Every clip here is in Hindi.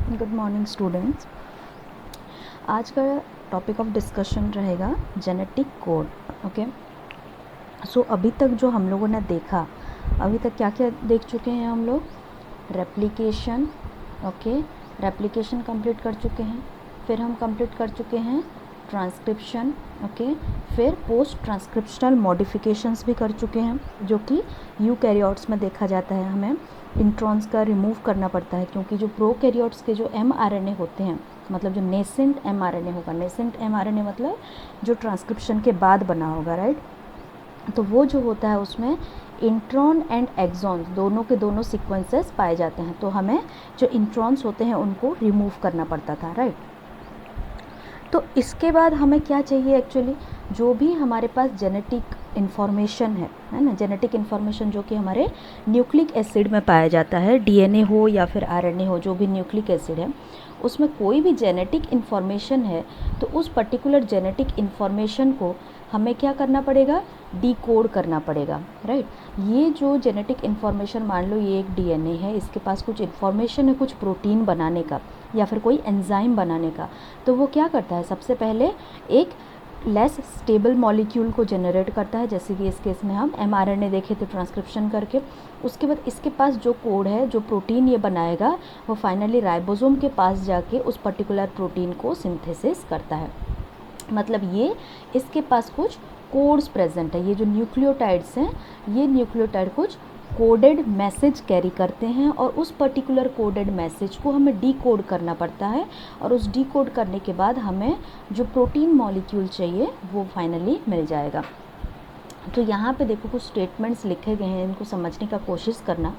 Good morning students. आज का टॉपिक ऑफ डिस्कशन रहेगा जेनेटिक कोड। ओके, सो अभी तक जो हम लोगों ने देखा, अभी तक क्या क्या देख चुके हैं हम लोग? रेप्लिकेशन। ओके, रेप्लिकेशन कंप्लीट कर चुके हैं। फिर हम कंप्लीट कर चुके हैं ट्रांसक्रिप्शन। ओके, फिर पोस्ट ट्रांसक्रिप्शनल मॉडिफिकेशंस भी कर चुके हैं, जो कि यूकैरियोट्स में देखा जाता है। हमें इंट्रॉन्स का रिमूव करना पड़ता है, क्योंकि जो प्रोकैरियोट्स के जो mRNA होते हैं, मतलब जो नेसेंट mRNA होगा, नेसेंट mRNA मतलब जो ट्रांसक्रिप्शन के बाद बना होगा, राइट। तो वो जो होता है उसमें इंट्रॉन एंड एक्सॉन्स दोनों के दोनों सीक्वेंसेस पाए जाते हैं। तो हमें जो इंट्रॉन्स होते हैं उनको रिमूव करना पड़ता था, राइट। तो इसके बाद हमें क्या चाहिए एक्चुअली? जो भी हमारे पास जेनेटिक इन्फॉर्मेशन है ना, जेनेटिक इन्फॉर्मेशन जो कि हमारे न्यूक्लिक एसिड में पाया जाता है, डीएनए हो या फिर आरएनए हो, जो भी न्यूक्लिक एसिड है उसमें कोई भी जेनेटिक इन्फॉर्मेशन है, तो उस पर्टिकुलर जेनेटिक इन्फॉर्मेशन को हमें क्या करना पड़ेगा? डिकोड करना पड़ेगा, राइट। ये जो जेनेटिक इन्फॉर्मेशन, मान लो ये एक डीएनए है, इसके पास कुछ इन्फॉर्मेशन है कुछ प्रोटीन बनाने का या फिर कोई एंजाइम बनाने का, तो वो क्या करता है? सबसे पहले एक लेस स्टेबल मॉलिक्यूल को जनरेट करता है, जैसे कि इस केस में हम mRNA देखे थे ट्रांसक्रिप्शन करके। उसके बाद इसके पास जो कोड है, जो प्रोटीन ये बनाएगा, वो फाइनली राइबोसोम के पास जाके उस पर्टिकुलर प्रोटीन को सिंथेसिस करता है। मतलब ये इसके पास कुछ कोड्स प्रेजेंट है। ये जो न्यूक्लियोटाइड्स हैं, ये न्यूक्लियोटाइड कुछ कोडेड मैसेज कैरी करते हैं, और उस पर्टिकुलर कोडेड मैसेज को हमें डीकोड करना पड़ता है, और उस डीकोड करने के बाद हमें जो प्रोटीन मॉलिक्यूल चाहिए वो फाइनली मिल जाएगा। तो यहाँ पे देखो कुछ स्टेटमेंट्स लिखे गए हैं, इनको समझने का कोशिश करना।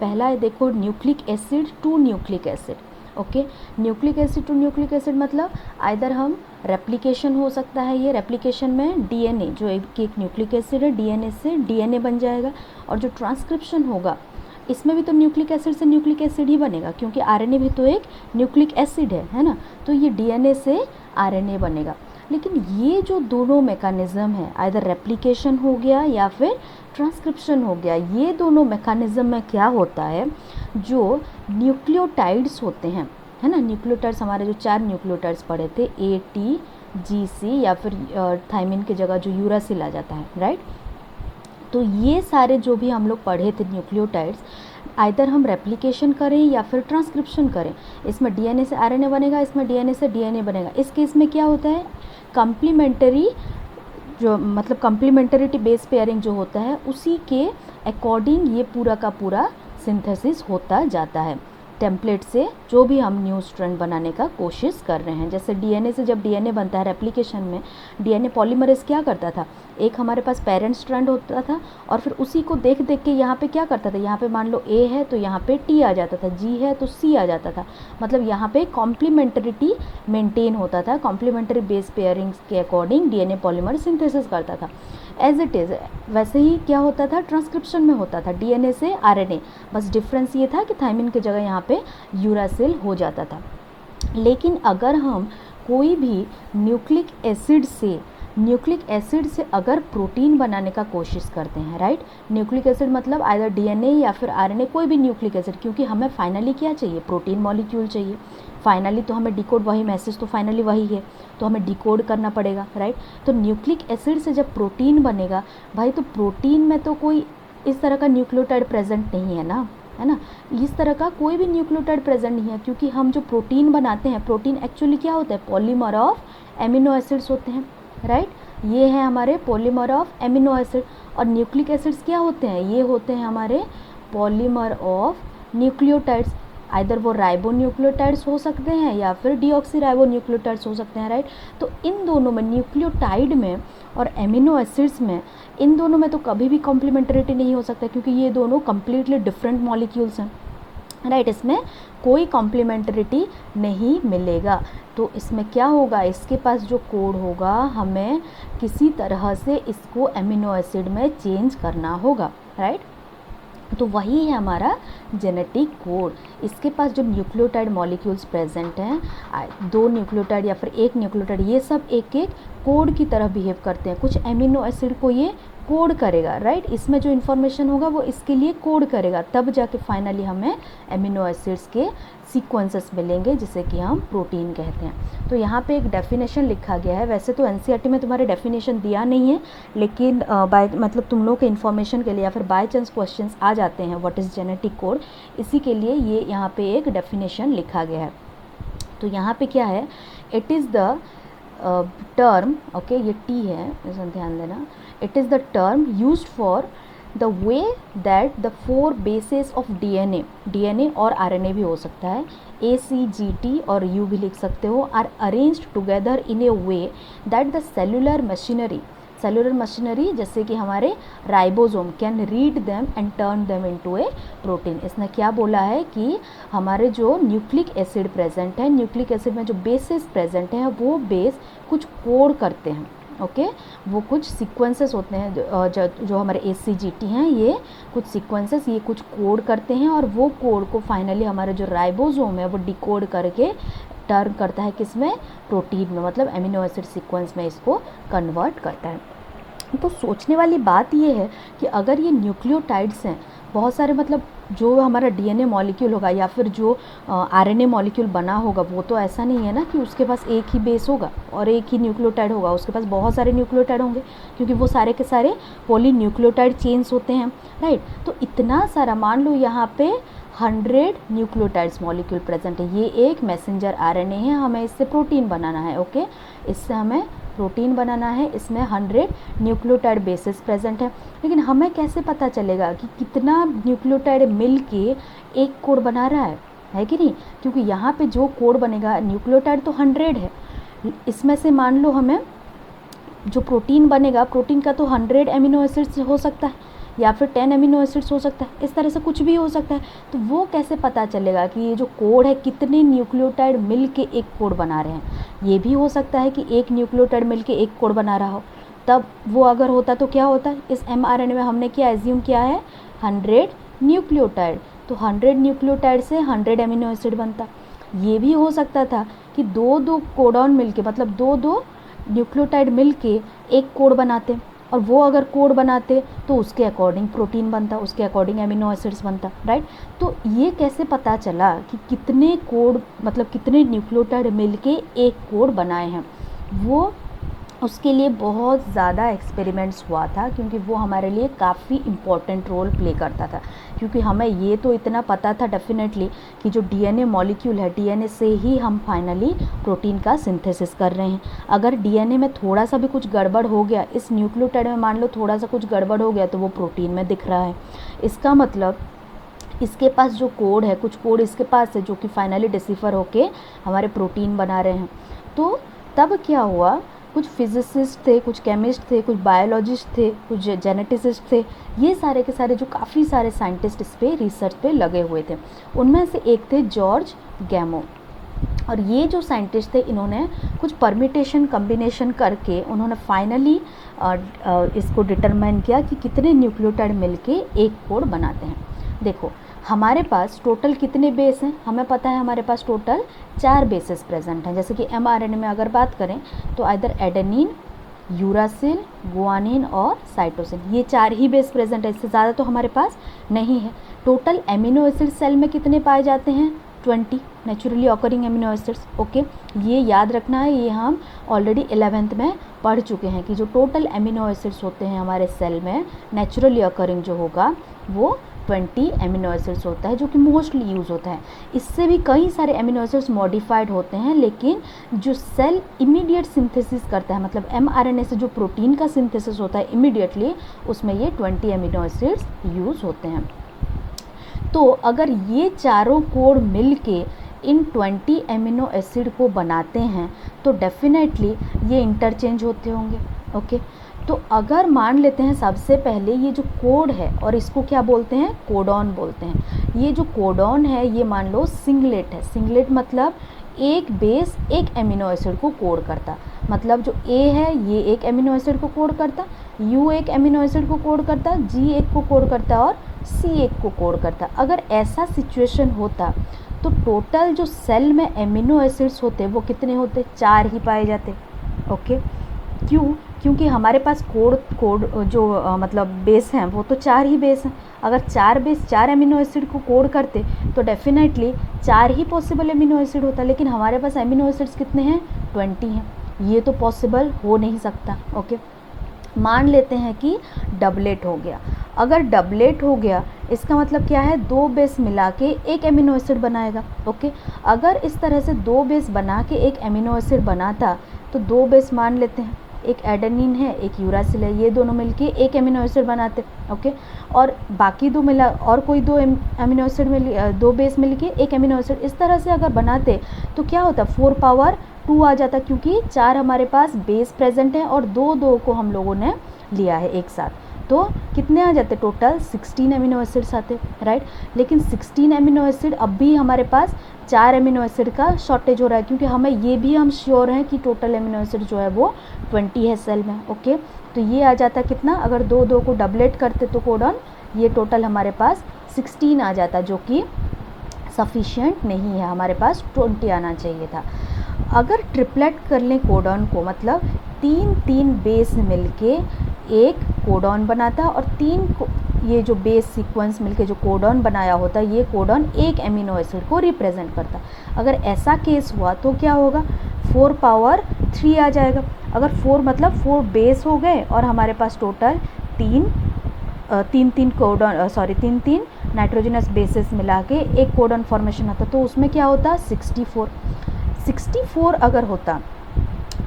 पहला है, देखो, nucleic acid to nucleic acid. Okay, nucleic acid to nucleic acid मतलब आइदर हम रेप्लिकेशन हो सकता है, ये रेप्लिकेशन में डीएनए जो एक न्यूक्लिक एसिड है, डीएनए से डीएनए बन जाएगा। और जो ट्रांसक्रिप्शन होगा, इसमें भी तो न्यूक्लिक एसिड से न्यूक्लिक एसिड ही बनेगा, क्योंकि आरएनए भी तो एक न्यूक्लिक एसिड है ना। तो ये डीएनए से आरएनए बनेगा। लेकिन ये जो दोनों मैकेनिज़्म है, आइदर रेप्लिकेशन हो गया या फिर ट्रांसक्रिप्शन हो गया, ये दोनों मैकेनिज़्म में क्या होता है? जो न्यूक्लियोटाइड्स होते हैं, है ना, न्यूक्लियोटाइड्स, हमारे जो 4 न्यूक्लियोटाइड्स पढ़े थे, ATGC, या फिर थाइमिन की जगह जो यूरासिल आ जाता है, राइट। तो ये सारे जो भी हम लोग पढ़े थे न्यूक्लियोटाइड्स, आइदर हम रेप्लिकेशन करें या फिर ट्रांसक्रिप्शन करें, इसमें डीएनए से आरएनए बनेगा, इसमें डीएनए से डीएनए बनेगा। इस केस में क्या होता है? कम्प्लीमेंटरी, जो मतलब कम्प्लीमेंटरिटी बेस पेयरिंग जो होता है, उसी के अकॉर्डिंग ये पूरा का पूरा सिंथेसिस होता जाता है। टेम्पलेट से जो भी हम न्यू स्ट्रैंड बनाने का कोशिश कर रहे हैं, जैसे डीएनए से जब डीएनए बनता है रेप्लिकेशन में, डीएनए पॉलीमरेज क्या करता था? एक हमारे पास पेरेंट स्ट्रैंड होता था, और फिर उसी को देख देख के यहाँ पे क्या करता था? यहाँ पे मान लो A है तो यहाँ पे T आ जाता था, G है तो C आ जाता था। मतलब यहाँ पे कॉम्प्लीमेंटरिटी मेंटेन होता था, कॉम्प्लीमेंट्री बेस पेयरिंग्स के अकॉर्डिंग डीएनए पॉलीमर सिंथेसिस करता था। एज इट इज़ वैसे ही क्या होता था? ट्रांसक्रिप्शन में होता था, डीएनए से आरएनए, बस डिफरेंस ये था कि थाइमिन की जगह यहाँ पे यूरासिल हो जाता था। लेकिन अगर हम कोई भी न्यूक्लिक एसिड से अगर प्रोटीन बनाने का कोशिश करते हैं, राइट, न्यूक्लिक एसिड मतलब आइदर डीएनए या फिर आरएनए, कोई भी न्यूक्लिक एसिड, क्योंकि हमें फाइनली क्या चाहिए? प्रोटीन मॉलिक्यूल चाहिए। फाइनली तो हमें डिकोड, वही मैसेज तो फाइनली वही है, तो हमें डिकोड करना पड़ेगा, राइट। तो न्यूक्लिक एसिड से जब प्रोटीन बनेगा भाई, तो प्रोटीन में तो कोई इस तरह का न्यूक्लियोटाइड प्रेजेंट नहीं है ना, है ना। इस तरह का कोई भी न्यूक्लियोटाइड प्रेजेंट नहीं है, क्योंकि हम जो प्रोटीन बनाते हैं, प्रोटीन एक्चुअली क्या होता है? पॉलीमर ऑफ एमिनो एसिड्स होते हैं, राइट। ये है हमारे पॉलीमर ऑफ एमिनो एसिड। और न्यूक्लिक एसिड्स क्या होते हैं? ये होते हैं हमारे पॉलीमर ऑफ न्यूक्लियोटाइड्स। आइदर वो राइबो न्यूक्लियोटाइड्स हो सकते हैं या फिर डीऑक्सी राइबो न्यूक्लियोटाइड्स हो सकते हैं, राइट। तो इन दोनों में, न्यूक्लियोटाइड में और एमिनो एसिड्स में, इन दोनों में तो कभी भी कॉम्प्लीमेंटरिटी नहीं हो सकता, क्योंकि ये दोनों कम्प्लीटली डिफरेंट मॉलिक्यूल्स हैं, राइट। इसमें कोई कॉम्प्लीमेंटरिटी नहीं मिलेगा। तो इसमें क्या होगा? इसके पास जो कोड होगा, हमें किसी तरह से इसको एमिनो एसिड में चेंज करना होगा, राइट। तो वही है हमारा जेनेटिक कोड। इसके पास जो न्यूक्लियोटाइड मॉलिक्यूल्स प्रेजेंट हैं, 2 न्यूक्लियोटाइड या फिर 1 न्यूक्लियोटाइड, ये सब एक एक कोड की तरह बिहेव करते हैं। कुछ एमिनो एसिड को ये कोड करेगा, राइट। इसमें जो इन्फॉर्मेशन होगा वो इसके लिए कोड करेगा, तब जाके फाइनली हमें एमिनो एसिड्स के सीक्वेंसेस मिलेंगे जिसे कि हम प्रोटीन कहते हैं। तो यहाँ पे एक डेफिनेशन लिखा गया है। वैसे तो एनसीईआरटी में तुम्हारे डेफिनेशन दिया नहीं है, लेकिन बाय मतलब तुम लोग के इन्फॉर्मेशन के लिए या फिर बाय चांस क्वेश्चंस आ जाते हैं व्हाट इज़ जेनेटिक कोड, इसी के लिए ये यहाँ पे एक डेफिनेशन लिखा गया है। तो यहाँ पे क्या है, it is the term, okay, ये टी है, इसमें ध्यान देना, it is the term used for the way that the 4 basis of DNA और आरएनए भी हो सकता है, ACGT और U भी लिख सकते हो, are arranged together in a way that the cellular machinery जैसे कि हमारे ribosome can read them and turn them into a protein. इसने क्या बोला है कि हमारे जो न्यूक्लिक एसिड प्रेजेंट है, न्यूक्लिक एसिड में जो बेसेस प्रेजेंट हैं वो बेस कुछ कोड करते हैं, ओके वो कुछ सीक्वेंसेस होते हैं जो हमारे ACGT हैं, ये कुछ सीक्वेंसेस ये कुछ कोड करते हैं और वो कोड को फाइनली हमारे जो राइबोसोम है वो डिकोड करके टर्न करता है किसमें, प्रोटीन में, मतलब एमिनो एसिड सीक्वेंस में इसको कन्वर्ट करता है। तो सोचने वाली बात ये है कि अगर ये न्यूक्लियोटाइड्स हैं बहुत सारे, मतलब जो हमारा डीएनए मॉलिक्यूल होगा या फिर जो आरएनए मॉलिक्यूल बना होगा वो तो ऐसा नहीं है ना कि उसके पास एक ही बेस होगा और एक ही न्यूक्लियोटाइड होगा, उसके पास बहुत सारे न्यूक्लियोटाइड होंगे क्योंकि वो सारे के सारे पॉलीन्यूक्लियोटाइड चेन्स होते हैं, राइट। तो इतना सारा, मान लो यहाँ पे 100 न्यूक्लियोटाइड्स मॉलिक्यूल प्रेजेंट है, ये एक मैसेंजर आरएनए है, हमें इससे प्रोटीन बनाना है, ओके इससे हमें प्रोटीन बनाना है, इसमें 100 न्यूक्लियोटाइड बेसिस प्रेजेंट है। लेकिन हमें कैसे पता चलेगा कि कितना न्यूक्लियोटाइड मिल के एक कोड बना रहा है कि नहीं, क्योंकि यहाँ पे जो कोड बनेगा, न्यूक्लियोटाइड तो 100 है, इसमें से मान लो हमें जो प्रोटीन बनेगा, प्रोटीन का तो 100 एमिनो एसिड्स हो सकता है या फिर 10 एमिनो एसिड्स हो सकता है, इस तरह से कुछ भी हो सकता है। तो वो कैसे पता चलेगा कि ये जो कोड है कितने न्यूक्लियोटाइड मिल के एक कोड बना रहे हैं। ये भी हो सकता है कि एक न्यूक्लियोटाइड मिल के एक कोड बना रहा हो, तब वो अगर होता तो क्या होता है, इस mRNA में हमने क्या एज्यूम किया है, 100 न्यूक्लियोटाइड, तो 100 न्यूक्लियोटाइड से 100 एमिनो एसिड बनता। ये भी हो सकता था कि दो कोडॉन मिलके, मतलब दो न्यूक्लियोटाइड मिलके एक कोड बनाते, और वो अगर कोड बनाते तो उसके अकॉर्डिंग प्रोटीन बनता, उसके अकॉर्डिंग एमिनो एसिड्स बनता, राइट। तो ये कैसे पता चला कि कितने कोड, मतलब कितने न्यूक्लियोटाइड मिलके एक कोड बनाए हैं, वो उसके लिए बहुत ज़्यादा एक्सपेरिमेंट्स हुआ था, क्योंकि वो हमारे लिए काफ़ी इम्पॉर्टेंट रोल प्ले करता था। क्योंकि हमें ये तो इतना पता था डेफिनेटली कि जो डीएनए मॉलिक्यूल है, डीएनए से ही हम फाइनली प्रोटीन का सिंथेसिस कर रहे हैं। अगर डीएनए में थोड़ा सा भी कुछ गड़बड़ हो गया, इस न्यूक्लियोटाइड में मान लो थोड़ा सा कुछ गड़बड़ हो गया, तो वो प्रोटीन में दिख रहा है। इसका मतलब इसके पास जो कोड है, कुछ कोड इसके पास है जो कि फाइनली डिसिफर होके हमारे प्रोटीन बना रहे हैं। तो तब क्या हुआ, कुछ फिजिसिस्ट थे, कुछ केमिस्ट थे, कुछ बायोलॉजिस्ट थे, कुछ जेनेटिसिस्ट थे, ये सारे के सारे जो काफ़ी सारे साइंटिस्ट इस पे रिसर्च पे लगे हुए थे। उनमें से एक थे जॉर्ज गैमो, और ये जो साइंटिस्ट थे इन्होंने कुछ परमिटेशन कम्बिनेशन करके उन्होंने फाइनली इसको डिटरमाइन किया कि कितने न्यूक्लियोटाइड मिलके एक कोड बनाते हैं। देखो हमारे पास टोटल कितने बेस हैं, हमें पता है हमारे पास टोटल 4 बेसेस प्रेजेंट हैं। जैसे कि mRNA में अगर बात करें तो आइदर एडेनिन, यूरासिल, गुआनिन और साइटोसिन, ये 4 ही बेस प्रेजेंट है, इससे ज़्यादा तो हमारे पास नहीं है। टोटल एमिनो एसिड सेल में कितने पाए जाते हैं, 20 naturally occurring amino acids, okay ये याद रखना है, ये हम ऑलरेडी 11th में पढ़ चुके हैं कि जो टोटल एमिनो एसिड्स होते हैं हमारे सेल में, नेचुरली ऑकरिंग जो होगा वो 20 एमिनो एसिड्स होता है, जो कि मोस्टली यूज़ होता है। इससे भी कई सारे एमिनो एसिड्स मॉडिफाइड होते हैं, लेकिन जो सेल इमीडिएट सिंथेसिस करता है, मतलब mRNA से जो प्रोटीन का सिंथेसिस होता है इमीडिएटली, उसमें ये 20 एमिनो एसिड्स यूज़ होते हैं। तो अगर ये चारों कोड मिल के इन 20 एमिनो एसिड को बनाते हैं तो डेफिनेटली ये इंटरचेंज होते होंगे, ओके। तो अगर मान लेते हैं सबसे पहले ये जो कोड है, और इसको क्या बोलते हैं, कोडॉन बोलते हैं। ये जो कोडॉन है ये मान लो सिंगलेट है, सिंगलेट मतलब एक बेस एक एमिनो एसिड को कोड करता, मतलब जो A है ये एक एमिनो एसिड को कोड करता, U एक एमिनो एसिड को कोड करता, G एक को कोड करता और C एक को कोड करता। अगर ऐसा सिचुएशन होता तो टोटल जो सेल में एमिनो एसिड्स होते वो कितने होते, 4 ही पाए जाते, ओके। क्यों, क्योंकि हमारे पास कोड जो मतलब बेस हैं वो तो 4 ही बेस हैं। अगर 4 बेस 4 अमीनो एसिड को कोड करते तो डेफिनेटली 4 ही पॉसिबल अमीनो एसिड होता, लेकिन हमारे पास अमीनो एसिड्स कितने हैं, 20 हैं। ये तो पॉसिबल हो नहीं सकता। ओके, मान लेते हैं कि डबलेट हो गया। अगर डबलेट हो गया इसका मतलब क्या है, 2 बेस मिला के एक अमीनो एसिड बनाएगा। ओके, अगर इस तरह से 2 बेस बना के एक अमीनो एसिड बनाता तो 2 बेस मान लेते हैं, एक एडेनिन है एक यूरासिल है, ये दोनों मिलके एक अमीनो एसिड बनाते। ओके, और बाकी 2 मिला और कोई 2 अमीनो एसिड मिल 2 बेस मिलके एक अमीनो एसिड, इस तरह से अगर बनाते तो क्या होता, 4 पावर 2 आ जाता, क्योंकि 4 हमारे पास बेस प्रेजेंट है और 2 को हम लोगों ने लिया है एक साथ। तो कितने आ जाते, टोटल 16 अमीनो एसिड्स आते, राइट। लेकिन 16 अमीनो एसिड अब भी हमारे पास 4 अमीनो एसिड का शॉर्टेज हो रहा है, क्योंकि हमें ये भी हम श्योर हैं कि टोटल अमीनो एसिड जो है वो 20 है सेल में। ओके, तो ये आ जाता कितना, अगर 2 को डबलेट करते तो कोडॉन, ये टोटल हमारे पास 16 आ जाता, जो कि सफिशिएंट नहीं है, हमारे पास 20 आना चाहिए था। अगर ट्रिपलेट कर लें कोडॉन को, मतलब 3 बेस मिलके एक कोडॉन बनाता और 3 ये जो बेस सीक्वेंस मिलके जो कोडॉन बनाया होता है, ये कोडॉन एक अमीनो एसिड को रिप्रेजेंट करता। अगर ऐसा केस हुआ तो क्या होगा, 4 पावर 3 आ जाएगा। अगर 4 मतलब 4 बेस हो गए और हमारे पास टोटल 3 कोडॉन 3 नाइट्रोजनस बेसिस मिला के एक कोडॉन फॉर्मेशन होता, तो उसमें क्या होता, 64 अगर होता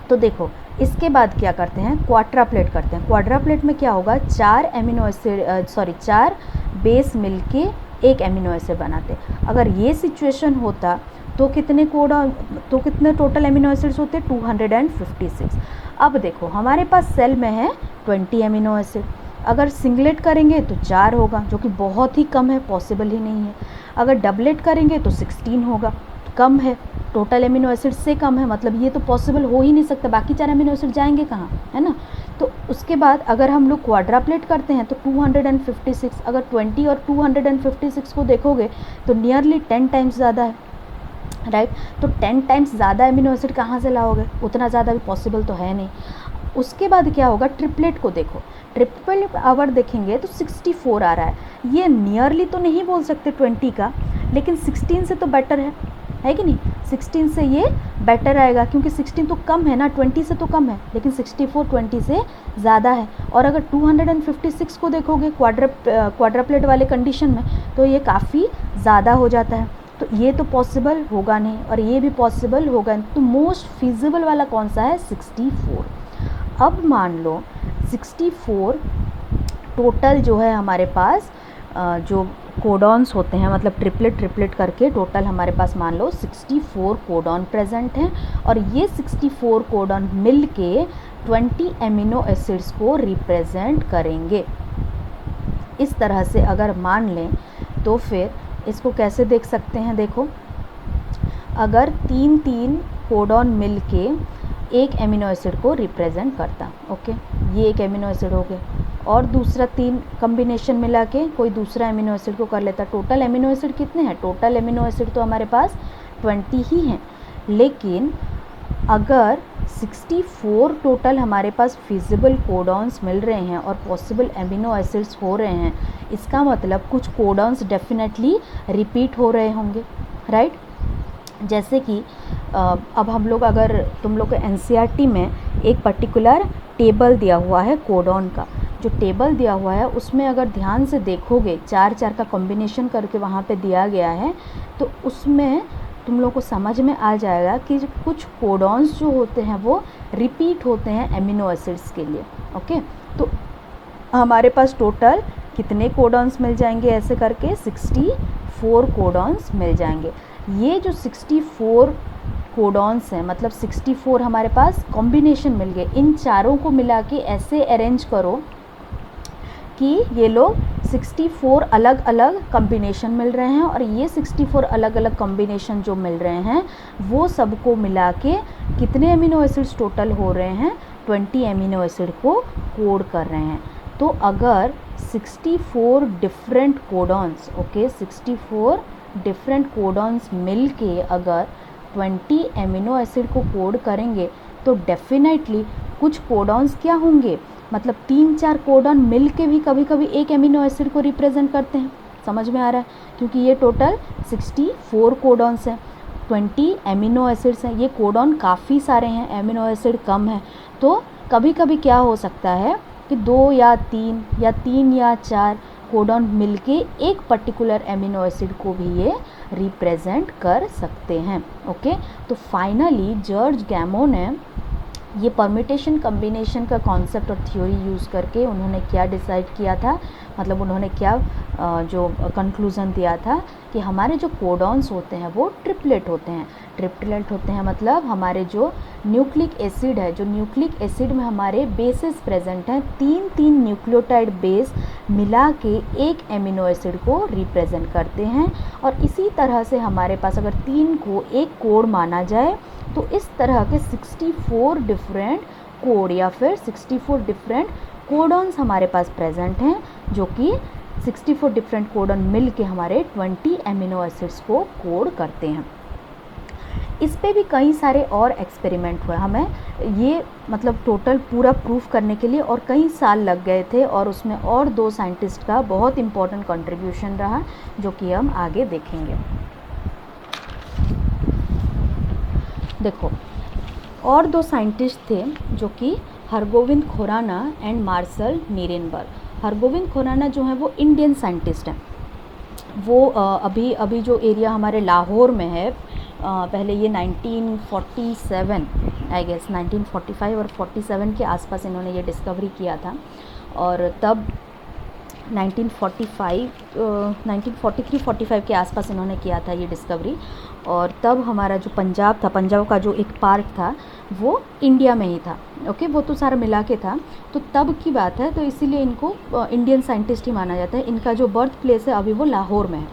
तो देखो इसके बाद क्या करते हैं, क्वाड्राप्लेट करते हैं। क्वाड्राप्लेट में क्या होगा, 4 बेस मिलके एक अमीनो एसिड बनाते। अगर ये सिचुएशन होता तो कितने टोटल अमीनो एसिड्स होते, 256। अब देखो हमारे पास सेल में है 20 अमीनो एसिड, अगर सिंगलेट करेंगे तो 4 होगा, जो कि बहुत ही कम है, पॉसिबल ही नहीं है। अगर डबलेट करेंगे तो 16 होगा, कम है, टोटल अमीनो एसिड से कम है, मतलब ये तो पॉसिबल हो ही नहीं सकता, बाकी 4 अमीनो एसिड जाएंगे कहाँ, है ना। तो उसके बाद अगर हम लोग क्वाड्राप्लेट करते हैं तो 256, अगर 20 और 256 को देखोगे तो नियरली 10 टाइम्स ज़्यादा है, राइट। तो 10 टाइम्स ज़्यादा अमीनो एसिड कहाँ से लाओगे, उतना ज़्यादा भी पॉसिबल तो है नहीं। उसके बाद क्या होगा, ट्रिपलेट को देखो, ट्रिपल आवर देखेंगे तो 64 आ रहा है। ये नियरली तो नहीं बोल सकते 20 का, लेकिन 16 से तो बेटर है कि नहीं, 16 से ये बेटर आएगा, क्योंकि 16 तो कम है ना, 20 से तो कम है, लेकिन 64 20 से ज़्यादा है। और अगर 256 को देखोगे क्वाड्राप्लेट वाले कंडीशन में, तो ये काफ़ी ज़्यादा हो जाता है। तो ये तो पॉसिबल होगा नहीं और ये भी पॉसिबल होगा नहीं, तो मोस्ट फिजिबल वाला कौन सा है, 64। अब मान लो 64 टोटल जो है हमारे पास जो कोडॉन्स होते हैं, मतलब ट्रिपलेट करके टोटल हमारे पास मान लो 64 कोडॉन प्रेजेंट हैं, और ये 64 कोडॉन मिल के 20 एमिनो एसिड्स को रिप्रेजेंट करेंगे। इस तरह से अगर मान लें तो फिर इसको कैसे देख सकते हैं, देखो अगर 3 कोडॉन मिल के एक एमिनो एसिड को रिप्रेजेंट करता, ओके, ये एक एमिनो एसिड हो गया, और दूसरा 3 कम्बिनेशन मिला के कोई दूसरा एमिनो एसिड को कर लेता। टोटल एमिनो एसिड कितने हैं, टोटल एमिनो एसिड तो हमारे पास 20 ही हैं, लेकिन अगर 64 टोटल हमारे पास फिजिबल कोडॉन्स मिल रहे हैं और पॉसिबल एमिनो एसिड्स हो रहे हैं, इसका मतलब कुछ कोडॉन्स डेफिनेटली रिपीट हो रहे होंगे, राइट। जैसे कि अब हम लोग, अगर तुम लोग को एनसीईआरटी में एक पर्टिकुलर टेबल दिया हुआ है कोडॉन का, जो टेबल दिया हुआ है उसमें अगर ध्यान से देखोगे 4 का कॉम्बिनेशन करके वहाँ पे दिया गया है, तो उसमें तुम लोग को समझ में आ जाएगा कि कुछ कोडॉन्स जो होते हैं वो रिपीट होते हैं एमिनो एसिड्स के लिए, ओके। तो हमारे पास टोटल कितने कोडॉन्स मिल जाएंगे, ऐसे करके 64 कोडॉन्स मिल जाएंगे। ये जो 64 कोडॉन्स हैं, मतलब 64 हमारे पास कॉम्बिनेशन मिल गए, इन चारों को मिला के ऐसे अरेंज करो कि ये लोग 64 अलग अलग कॉम्बिनेशन मिल रहे हैं, और ये 64 अलग अलग कॉम्बिनेशन जो मिल रहे हैं वो सबको मिला के कितने एमिनो एसिड्स टोटल हो रहे हैं, 20 एमिनो एसिड को कोड कर रहे हैं। तो अगर 64 different codons, okay, 64 different codons मिल के अगर 20 एमिनो एसिड को कोड करेंगे, तो डेफिनेटली कुछ कोडॉन्स क्या होंगे, मतलब 3-4 कोडॉन मिल के भी कभी कभी एक एमिनो एसिड को रिप्रेजेंट करते हैं। समझ में आ रहा है, क्योंकि ये टोटल 64 कोडॉन्स हैं, 20 एमिनो एसिड्स हैं। ये कोडॉन काफ़ी सारे हैं, एमिनो एसिड कम है। तो कभी कभी क्या हो सकता है कि 2 या 3 या 4 कोडॉन मिलके एक पर्टिकुलर एमिनो एसिड को भी ये रिप्रेजेंट कर सकते हैं। ओके, तो फाइनली जॉर्ज गैमो ने ये परम्यूटेशन कम्बिनेशन का कॉन्सेप्ट और थ्योरी यूज़ करके उन्होंने क्या डिसाइड किया था, मतलब उन्होंने क्या जो कंक्लूज़न दिया था कि हमारे जो कोडॉन्स होते हैं वो ट्रिपलेट होते हैं। ट्रिपलेट होते हैं मतलब हमारे जो न्यूक्लिक एसिड है, जो न्यूक्लिक एसिड में हमारे बेसेस प्रेजेंट हैं, 3 न्यूक्लियोटाइड बेस मिला के एक एमिनो एसिड को रिप्रेजेंट करते हैं। और इसी तरह से हमारे पास अगर 3 को एक कोड माना जाए तो इस तरह के 64 डिफरेंट कोड या फिर 64 डिफरेंट कोडॉन्स हमारे पास प्रेजेंट हैं, जो कि 64 डिफरेंट कोडॉन मिल के हमारे 20 एमिनो एसिड्स को कोड करते हैं। इस पे भी कई सारे और एक्सपेरिमेंट हुए, हमें ये मतलब टोटल पूरा प्रूफ करने के लिए और कई साल लग गए थे, और उसमें और 2 साइंटिस्ट का बहुत इम्पोर्टेंट कंट्रीब्यूशन रहा, जो कि हम आगे देखेंगे। देखो, और 2 साइंटिस्ट थे जो कि Hargobind Khorana and Marshall Nirenberg. Hargobind Khorana जो है वो इंडियन साइंटिस्ट हैं। वो अभी जो एरिया हमारे लाहौर में है, पहले ये 1947 आई गेस 1945 और 47 के आसपास इन्होंने ये डिस्कवरी किया था। और तब 1943-45 के आसपास इन्होंने किया था ये डिस्कवरी। और तब हमारा जो पंजाब था, पंजाब का जो एक पार्ट था वो इंडिया में ही था। ओके, वो तो सारा मिला के था, तो तब की बात है, तो इसीलिए इनको इंडियन साइंटिस्ट ही माना जाता है। इनका जो बर्थ प्लेस है अभी वो लाहौर में है।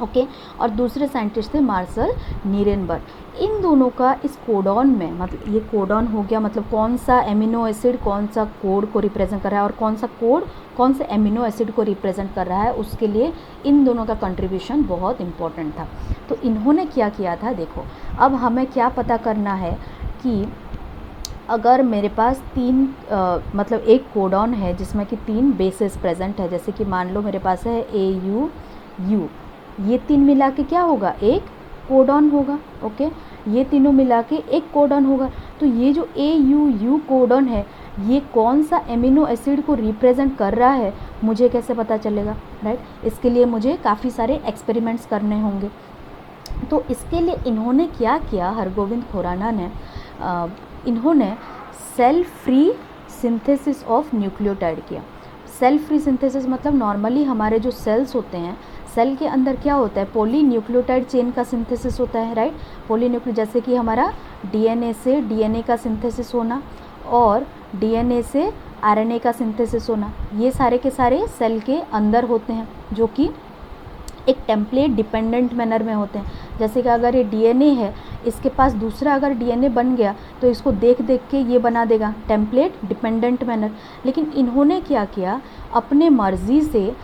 ओके, और दूसरे साइंटिस्ट थे मार्शल नीरेनबर्ग। इन दोनों का इस कोडॉन में, मतलब ये कोडॉन हो गया, मतलब कौन सा एमिनो एसिड कौन सा कोड को रिप्रेजेंट कर रहा है और कौन सा कोड कौन से एमिनो एसिड को रिप्रेजेंट कर रहा है, उसके लिए इन दोनों का कंट्रीब्यूशन बहुत इम्पोर्टेंट था। तो इन्होंने क्या किया था, देखो अब हमें क्या पता करना है कि अगर मेरे पास 3 मतलब एक कोडॉन है जिसमें कि 3 बेसेस प्रेजेंट है, जैसे कि मान लो मेरे पास है AU U, ये 3 मिला के क्या होगा, एक कोडॉन होगा। ओके, ये तीनों मिला के एक कोडॉन होगा। तो ये जो AUU कोडॉन है, ये कौन सा एमिनो एसिड को रिप्रेजेंट कर रहा है, मुझे कैसे पता चलेगा, राइट? इसके लिए मुझे काफ़ी सारे एक्सपेरिमेंट्स करने होंगे। तो इसके लिए इन्होंने क्या किया, हरगोविंद खुराना ने, इन्होंने cell free synthesis of nucleotide किया। सेल फ्री सिंथेसिस मतलब नॉर्मली हमारे जो सेल्स होते हैं, सेल के अंदर क्या होता है, पॉली न्यूक्लियोटाइड चेन का सिंथेसिस होता है, राइट? पॉली न्यूक्लियो, जैसे कि हमारा DNA से DNA का सिंथेसिस होना और DNA से RNA का सिंथेसिस होना, ये सारे के सारे सेल के अंदर होते हैं, जो कि एक टेम्पलेट डिपेंडेंट मैनर में होते हैं। जैसे कि अगर ये DNA है, इसके पास दूसरा अगर DNA बन गया तो इसको देख देख के ये बना देगा टेम्पलेट डिपेंडेंट मैनर। लेकिन इन्होंने क्या किया, अपने मर्जी से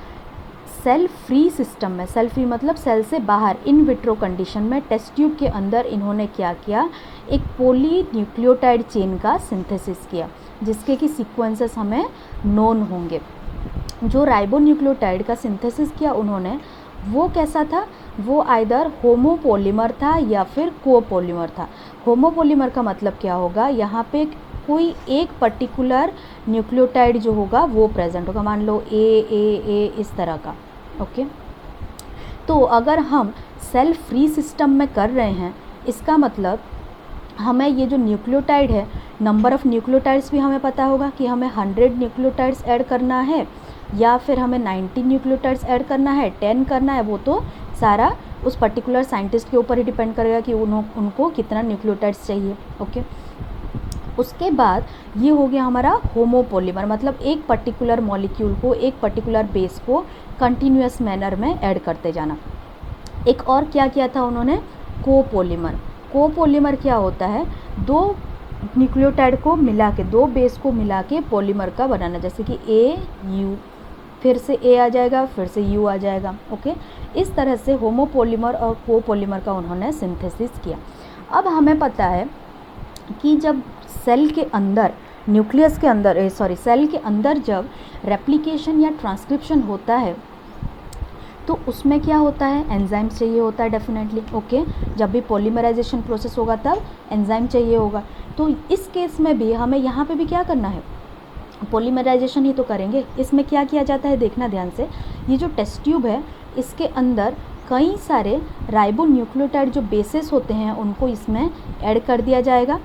सेल फ्री सिस्टम में, सेल फ्री मतलब सेल से बाहर, इन विट्रो कंडीशन में टेस्ट ट्यूब के अंदर इन्होंने क्या किया, एक पॉली न्यूक्लियोटाइड चेन का सिंथेसिस किया, जिसके कि सीक्वेंसेस हमें नोन होंगे। जो राइबो न्यूक्लियोटाइड का सिंथेसिस किया उन्होंने, वो कैसा था, वो आइदर होमोपोलीमर था या फिर कोपोलीमर था। होमोपोलीमर का मतलब क्या होगा, यहाँ पे कोई एक पर्टिकुलर न्यूक्लियोटाइड जो होगा वो प्रेजेंट होगा, मान लो ए इस तरह का। ओके, तो अगर हम सेल फ्री सिस्टम में कर रहे हैं, इसका मतलब हमें ये जो न्यूक्लियोटाइड है, नंबर ऑफ़ न्यूक्लियोटाइड्स भी हमें पता होगा कि हमें 100 न्यूक्लियोटाइड्स ऐड करना है या फिर हमें 90 न्यूक्लियोटाइड्स ऐड करना है, 10 करना है, वो तो सारा उस पर्टिकुलर साइंटिस्ट के ऊपर ही डिपेंड करेगा कि उनको कितना न्यूक्लियोटाइड्स चाहिए। ओके, उसके बाद ये हो गया हमारा होमोपोलीमर, मतलब एक पर्टिकुलर मॉलिक्यूल को, एक पर्टिकुलर बेस को कंटिन्यूअस मैनर में ऐड करते जाना। एक और क्या किया था उन्होंने, कोपोलीमर। कोपोलीमर क्या होता है, 2 न्यूक्लियोटाइड को मिला के, 2 बेस को मिला के पॉलीमर का बनाना, जैसे कि AU, फिर से A आ जाएगा, फिर से U आ जाएगा। ओके, इस तरह से होमोपोलीमर और कोपोलीमर का उन्होंने सिंथेसिस किया। अब हमें पता है कि जब सेल के अंदर, न्यूक्लियस के अंदर, सेल के अंदर जब रेप्लिकेशन या ट्रांसक्रिप्शन होता है तो उसमें क्या होता है, एंजाइम चाहिए होता है डेफिनेटली। ओके, जब भी पॉलीमराइजेशन प्रोसेस होगा तब एंजाइम चाहिए होगा। तो इस केस में भी हमें यहाँ पे भी क्या करना है, पॉलीमराइजेशन ही तो करेंगे। इसमें क्या किया जाता है, देखना ध्यान से, ये जो टेस्ट ट्यूब है इसके अंदर कई सारे राइबोन्यूक्लियोटाइड जो बेसेस होते हैं उनको इसमें ऐड कर दिया जाएगा,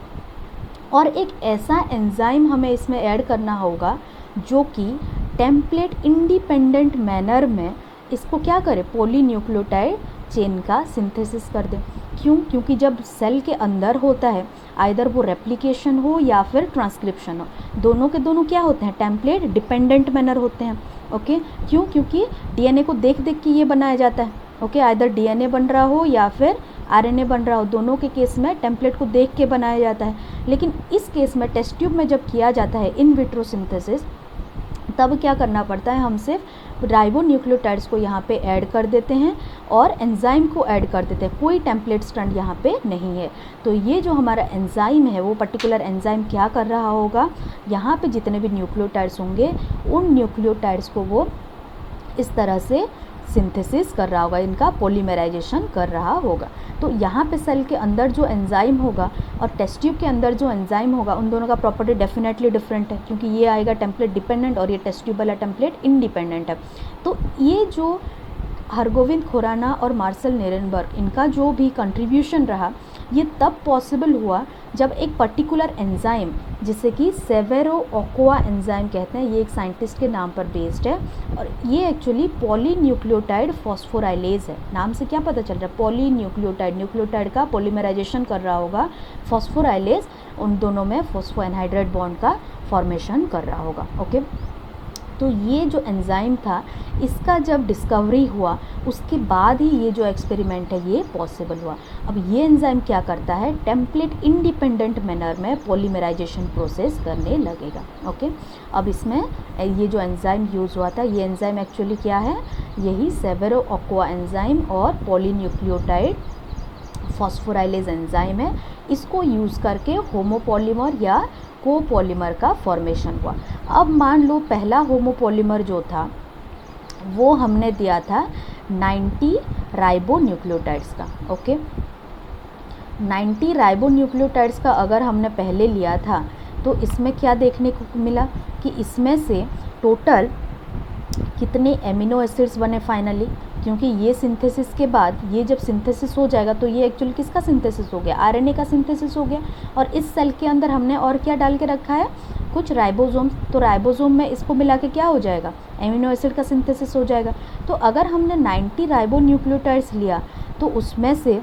और एक ऐसा एंजाइम हमें इसमें ऐड करना होगा जो कि टेम्पलेट इंडिपेंडेंट मैनर में इसको क्या करे, पॉलीन्यूक्लियोटाइड चेन का सिंथेसिस कर दे। क्यों? क्योंकि जब सेल के अंदर होता है, आइदर वो रेप्लिकेशन हो या फिर ट्रांसक्रिप्शन हो, दोनों के दोनों क्या होते हैं, टेम्पलेट डिपेंडेंट मैनर होते हैं। ओके, क्यों? क्योंकि डीएनए को देख देख के ये बनाया जाता है। ओके, आइदर डीएनए बन रहा हो या फिर आरएनए बन रहा हो, दोनों के केस में टेम्पलेट को देख के बनाया जाता है। लेकिन इस केस में टेस्ट ट्यूब में जब किया जाता है इन विट्रो सिंथेसिस, तब क्या करना पड़ता है, हम सिर्फ राइबोन्यूक्लियोटाइड्स को यहाँ पे ऐड कर देते हैं और एंजाइम को ऐड कर देते हैं, कोई टेम्पलेट स्ट्रैंड यहाँ पे नहीं है। तो ये जो हमारा एंजाइम है वो पर्टिकुलर एंजाइम क्या कर रहा होगा, यहाँ पे जितने भी न्यूक्लियोटाइड्स होंगे उन न्यूक्लियोटाइड्स को वो इस तरह से सिंथेसिस कर रहा होगा, इनका पॉलीमराइजेशन कर रहा होगा। तो यहाँ पे सेल के अंदर जो एंजाइम होगा और टेस्ट ट्यूब के अंदर जो एंजाइम होगा, उन दोनों का प्रॉपर्टी डेफिनेटली डिफरेंट है, क्योंकि ये आएगा टेम्पलेट डिपेंडेंट और ये टेस्ट ट्यूब वाला टेम्पलेट इंडिपेंडेंट है। तो ये जो हरगोविंद खुराना और मार्सेल नीरेनबर्ग, इनका जो भी कंट्रीब्यूशन रहा, ये तब पॉसिबल हुआ जब एक पर्टिकुलर एंजाइम, जिसे कि सेवेरो-ओकोआ एंजाइम कहते हैं, ये एक साइंटिस्ट के नाम पर बेस्ड है, और ये एक्चुअली पॉलीन्यूक्लियोटाइड फॉस्फोराइलेज है। नाम से क्या पता चल रहा है, पॉलीन्यूक्लियोटाइड, न्यूक्लियोटाइड का पॉलीमराइजेशन कर रहा होगा फॉस्फोराइलेज, उन दोनों में फॉस्फोएनहाइड्रेट बॉन्ड का फॉर्मेशन कर रहा होगा। ओके, तो ये जो एंजाइम था, इसका जब डिस्कवरी हुआ उसके बाद ही ये जो एक्सपेरिमेंट है ये पॉसिबल हुआ। अब ये एंजाइम क्या करता है, टेम्पलेट इंडिपेंडेंट मैनर में पॉलीमराइजेशन प्रोसेस करने लगेगा। ओके, अब इसमें ये जो एंजाइम यूज़ हुआ था, ये एंजाइम एक्चुअली क्या है, यही सेवेरो-ओकोआ एंजाइम और पॉलीन्यूक्लियोटाइड फॉस्फोराइलेज एंजाइम है। इसको यूज़ करके होमोपॉलीमर या कोपॉलीमर का फॉर्मेशन हुआ। अब मान लो पहला होमोपॉलीमर जो था वो हमने दिया था 90 राइबोन्यूक्लियोटाइड्स का। ओके, 90 राइबोन्यूक्लियोटाइड्स का अगर हमने पहले लिया था तो इसमें क्या देखने को मिला कि इसमें से टोटल कितने एमिनो एसिड्स बने फाइनली, क्योंकि ये सिंथेसिस के बाद, ये जब सिंथेसिस हो जाएगा तो ये एक्चुअली किसका सिंथेसिस हो गया, आरएनए का सिंथेसिस हो गया। और इस सेल के अंदर हमने और क्या डाल के रखा है, कुछ राइबोसोम, तो राइबोसोम में इसको मिला के क्या हो जाएगा, एमिनो एसिड का सिंथेसिस हो जाएगा। तो अगर हमने 90 राइबोन्यूक्लियोटाइड्स लिया तो उसमें से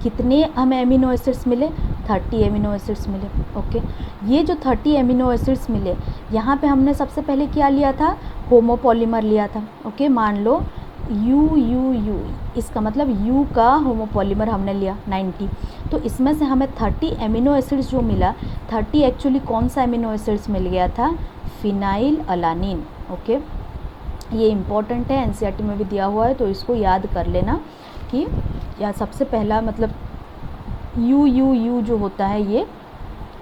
कितने हमें एमिनो एसिड्स मिले, 30 एमिनो एसिड्स मिले। ओके, ये जो 30 एमिनो एसिड्स मिले, यहाँ पे हमने सबसे पहले क्या लिया था, होमोपॉलीमर लिया था। ओके, मान लो यू, इसका मतलब यू का होमोपॉलीमर हमने लिया 90, तो इसमें से हमें 30 एमिनो एसिड्स जो मिला, 30 एक्चुअली कौन सा एमिनो एसिड्स मिल गया था, फिनाइल अलानिन। ओके, ये इम्पॉर्टेंट है, एनसीईआरटी में भी दिया हुआ है, तो इसको याद कर लेना कि या सबसे पहला मतलब यू जो होता है ये